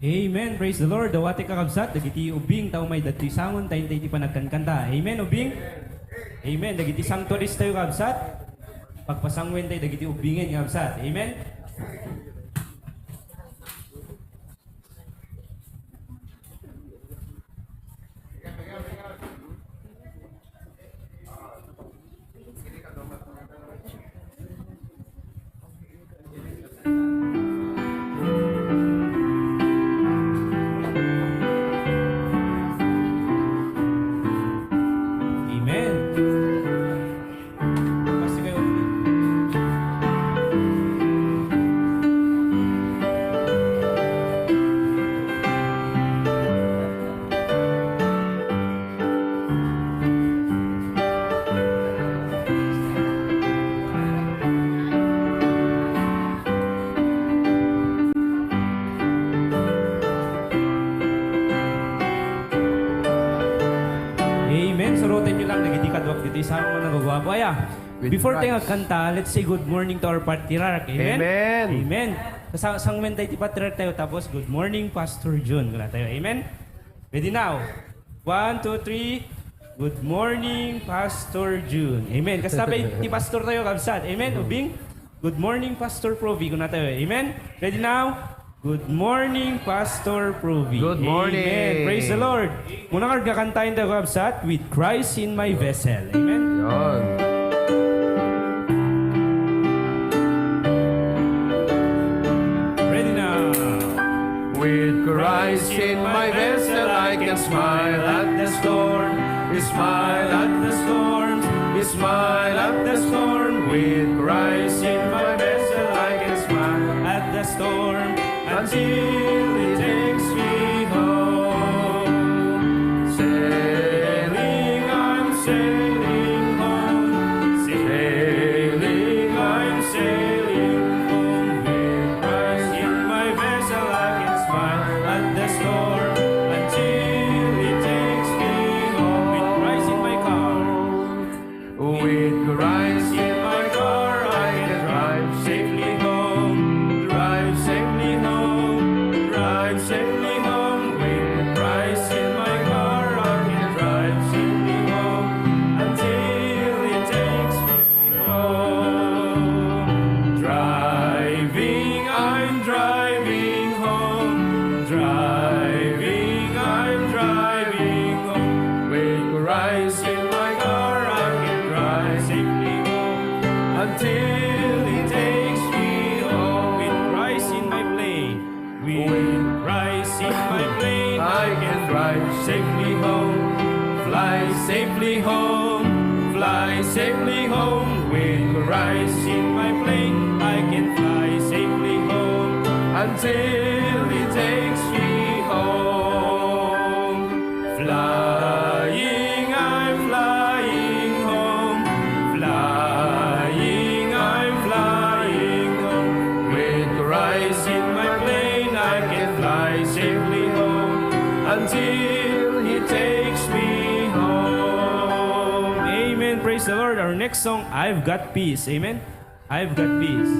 Amen. Praise the Lord. Dawati kakabsat, dagiti ubing tao may dati sangon, tayo tayo pa nagkankanta. Amen, ubing. Amen. Dagiti sanctuaries tayo kabsat. Pagpasangwen tayo, dagiti ubingin kabsat. Amen. Before tayo kanta, let's say good morning to our patriarch. Amen? Amen. Amen. Sangmen tayo ti patriarch tayo, tapos good morning, Pastor June. Gula tayo. Amen? Ready now? 1, 2, 3. Good morning, Pastor June. Amen. Kasabay ti Pastor tayo, kabsat. Amen? Ubing? Good morning, Pastor Provi. Gula tayo. Amen? Ready now? Good morning, Pastor Provi. Good morning. Amen. Praise the Lord. Muna kakantayin tayo, kabsat, with Christ in my vessel. Amen? Yon. With Christ in my vessel, I can smile at the storm. Smile at the storm. Smile at the storm. With Christ in my vessel, I can smile at the storm until it takes me home. Sailing, I'm sailing home. Sailing, I'm sailing home. With Christ in my vessel, I can smile at the storm until it takes me home. With Christ in my car, with Christ in my car, I can drive safely home. Drive safely home. Drive until He takes me home. With Christ in my plane, with Christ in my plane, I can drive safely home, fly safely home, fly safely home. With Christ in my plane, I can fly safely home. until He takes me home. Flying, I'm flying home. Flying, I'm flying home. With Christ in my plane, I can fly safely home until He takes me home. Amen. Praise the Lord. Our next song, I've Got Peace. Amen. I've got peace.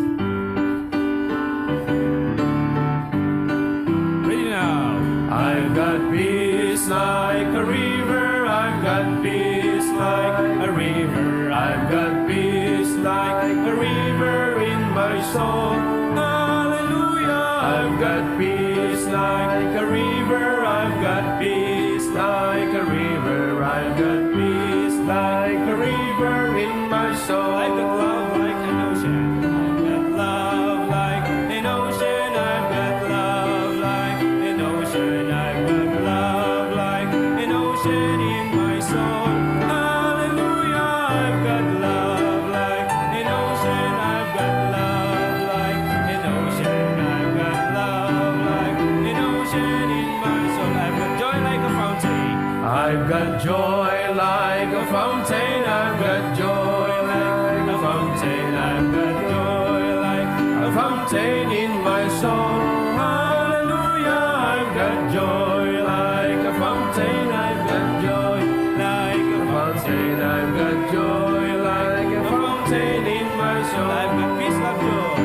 Ready now. I've got peace like a river. I've got peace like a river. I've got peace like a river in my soul. Hallelujah. I've got peace like a river. I've got peace like a river. I've got peace like a river in my soul. I've got love like an ocean. I've got love like an ocean. I've got love like an ocean. I've got love like an ocean in my soul. Hallelujah. I've got love like an ocean. I've got love like an ocean. I've got love like an ocean in my soul. I've got joy like a fountain. I've got joy like a fountain. I've got joy like a fountain. I've got joy like a fountain in my soul. Hallelujah. I've got joy like a fountain. I've got joy like a fountain. I've got joy like a fountain in my soul. I've got peace, love, joy.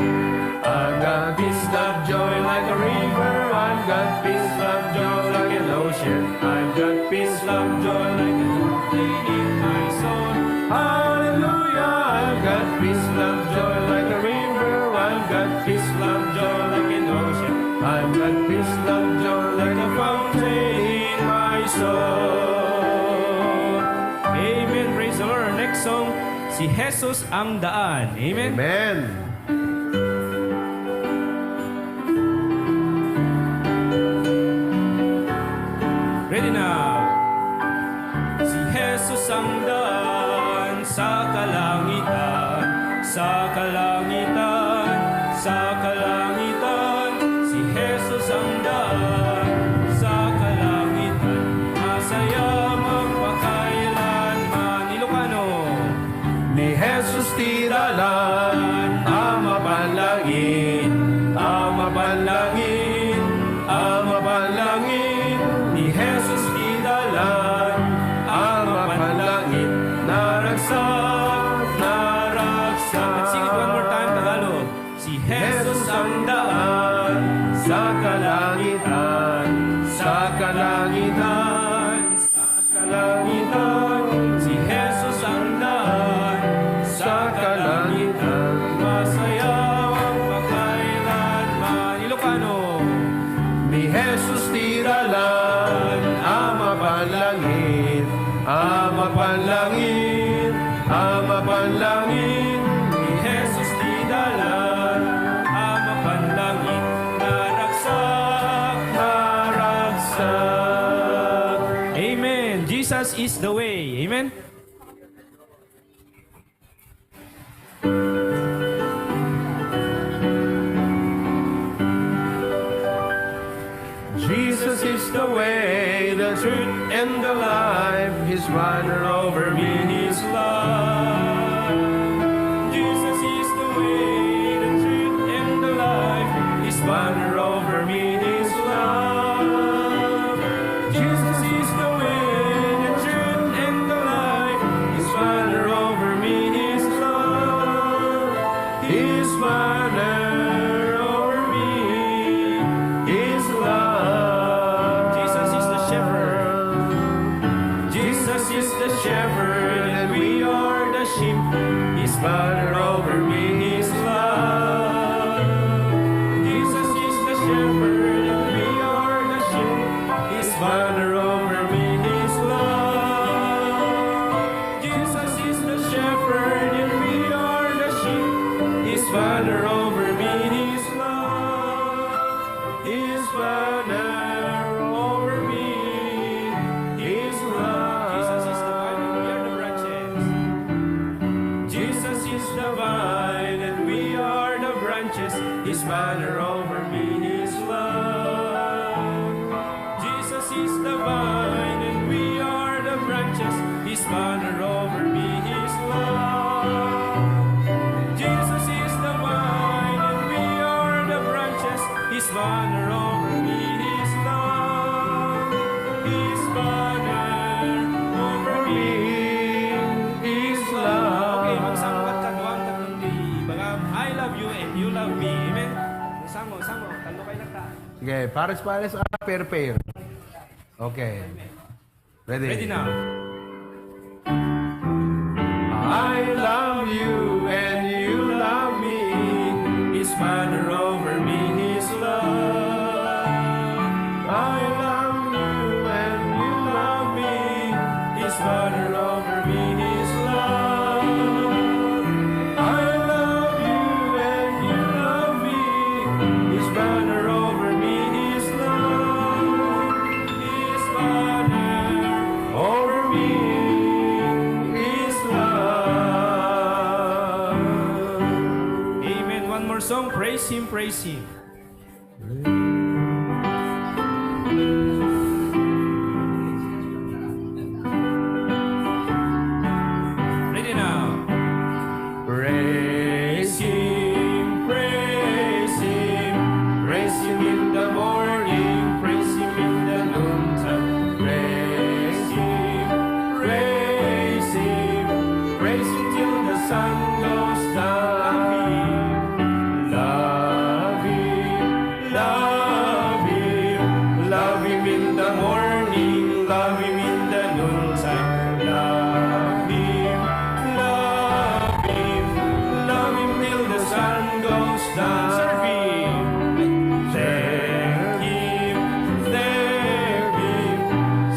I've got peace, love, joy like a river. I've got peace, love, joy like an ocean. I've got peace, love, joy like a fountain in my soul. Hallelujah. I've got peace, love, joy like a river. I've got peace, love, joy like an ocean. I've got peace, love, joy like a fountain in my soul. Amen. Praise the Lord. Our next song, si Jesus ang daan. Amen. Amen. Ready now. Si Jesus ang daan sa kalangitan, sa kalangitan, sa kalangitan. Si Jesus ang daan sa kalangitan, masaya magpakailanman. Ilocano. Ni Jesus tiralan, ama panlangin, ama panlangin, ama panlangin. Ni Jesus tiralan, ama panlangin, naragsak, naragsak. Let's sing it one more time, Tagalog. Si Jesus ang daan sa kalangitan, sa kalangitan, sa kalangitan. Si Jesus ang daan Sa kalangitan, masaya magpakailanman. Ilocano. ni Jesus tiralan, ama panlangin, ama panlangin, ama panlangin. Ni Jesus tinalan, ama panlangin, naragsak, Naragsak. Amen. Jesus is the way. Amen. Jesus is the way, the truth, and the life. His banner over me, His love. Jesus is the way, the truth, and the life. His banner over me, His love. Jesus is the way, the truth, and the life. His banner over me, His love. His banner over me, His love. Jesus is the shepherd. Jesus is the shepherd, and we are the sheep. His banner over me, His love. Jesus is the shepherd, and we are the sheep. His banner over me, His love. Jesus is the shepherd, and we are the sheep. His banner over me is love. Jesus is the vine and we are the branches. His banner over me is love. Jesus is the vine and we are the branches. His banner over me is love. His banner over me is love. Okay, magsangkat ka doon. I love you and you love me. Amen? Sango. Talo kayo na ta. Sige, pares, pair. Okay. Ready now. I love you and you love me. His banner over me is love. I love you and you love me. His banner over me is love. I love you and you love me. His banner over me is love. His banner Over me is love. Amen. One more song. Praise Him, praise Him. Ready now. Praise Him, praise Him. Praise Him in the morning, Praise Him in the noontime. praise Him, Praise Him. praise Him till the sun goes down. Love Him, love Him. Love Him in the morning, Love Him in the noontime. Love Him, love Him. Love Him till the sun goes down. Serve Him. Thank Him, thank Him.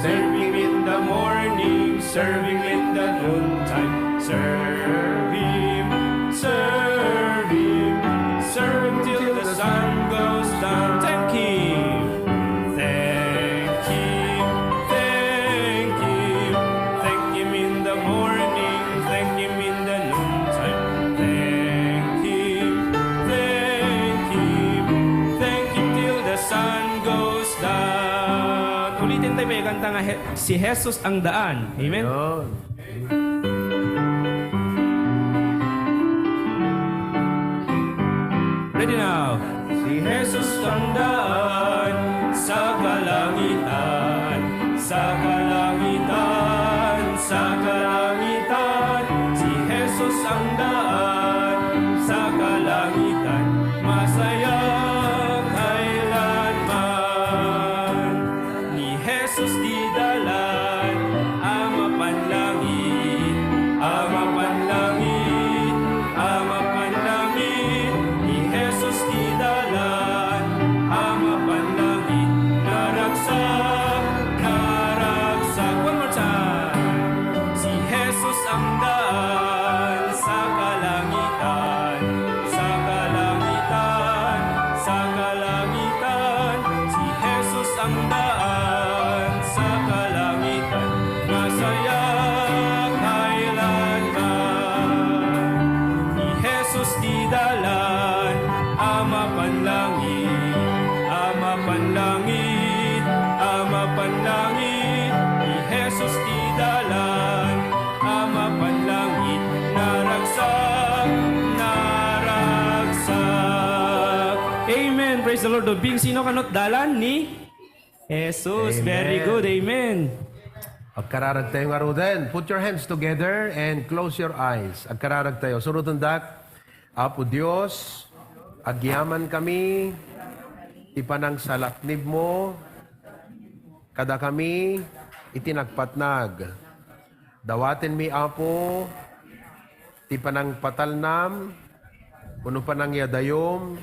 Serve Him in the morning, serve Him in the noontime. Serve Him, serve Him. Serve Him till the sun goes down. Thank Him, thank Him, thank Him. Thank Him in the morning, thank Him in the noontime. Thank Him, thank Him. Thank Him till the sun goes down. Ulitin tayo may kanta nga, si Jesus ang daan. Amen? Yun. Ready now. Si Jesus ang daan sa kalangitan, sa kalangitan, sa kalangitan. Si Jesus ang daan sa kalangitan, masaya kailanman. Ni Jesus di dalan ang mapanlangit, ang mapanlangit, ang mapanlangit. Ni Jesus di dalan ang mapanlangit, naragsak, naragsak. One more time. Si Jesus ang daan sa kalangitan, sa kalangitan, sa kalangitan. Si Jesus ang daan sa kalangitan, masaya kailanman. Ni Jesus di dalan ang mapanlangit, ang mapanlangit, ang mapanlangit. Ni Jesus di dalan ang mapanlangit, naragsak, naragsak. Amen. Praise the Lord. Bing, sino kanot dalan ni Jesus? Amen. Very good. Amen. Agkararag tayo nga ruden. Put your hands together and close your eyes. Agkararag tayo. Surutundak, Apo Diyos, agyaman kami, ipanang salaknib mo, kada kami, itinagpatnag. Dawatin mi, Apo, ipanang patalnam, kuno panang yadayom,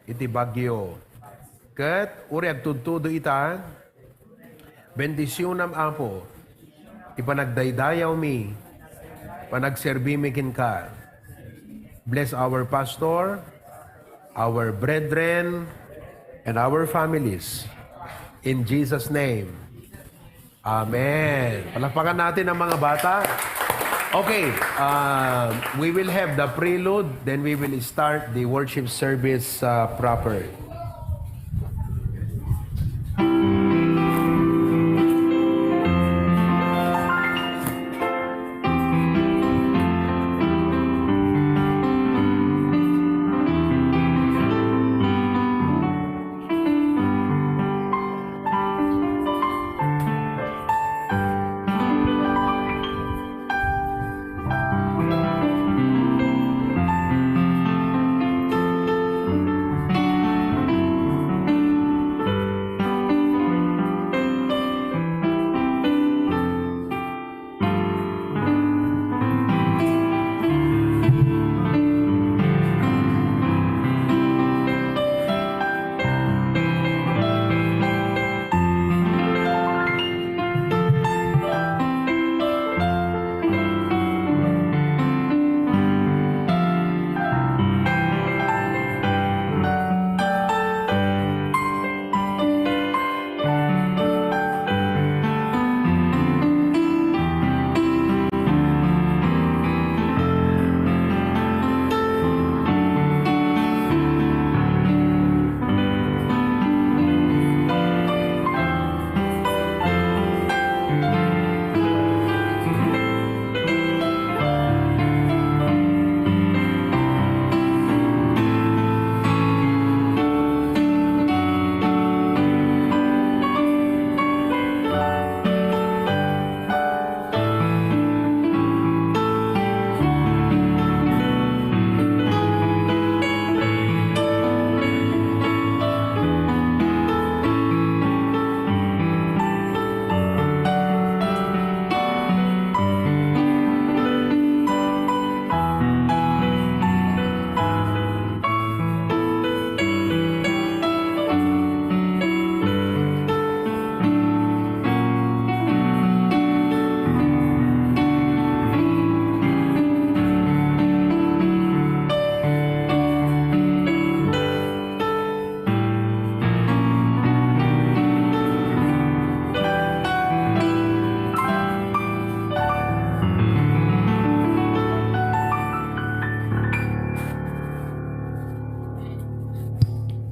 iti bagyo. Ket, uri agtudtudo ita, bendisyonam, Apo, ipanagdaydayaw mi, panagserbi mi kin ka. Bless our pastor, our brethren, and our families. In Jesus' name. Amen. Palakpakan natin ang mga bata. Okay, we will have the prelude, then we will start the worship service proper.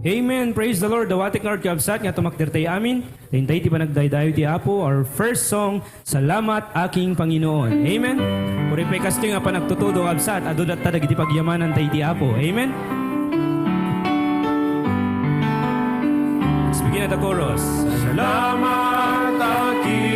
Amen. Praise the Lord. Dawatik nga kabsat nga tumakder tayo amin. Tintay ti panagdaydayo ti Apo. Our first song, Salamat Aking Panginoon. Amen. Puripay kasto nga panagtutudo kabsat. Adudat tadag iti pagyamanan tayo ti Apo. Amen. Let's begin at the chorus. Salamat aking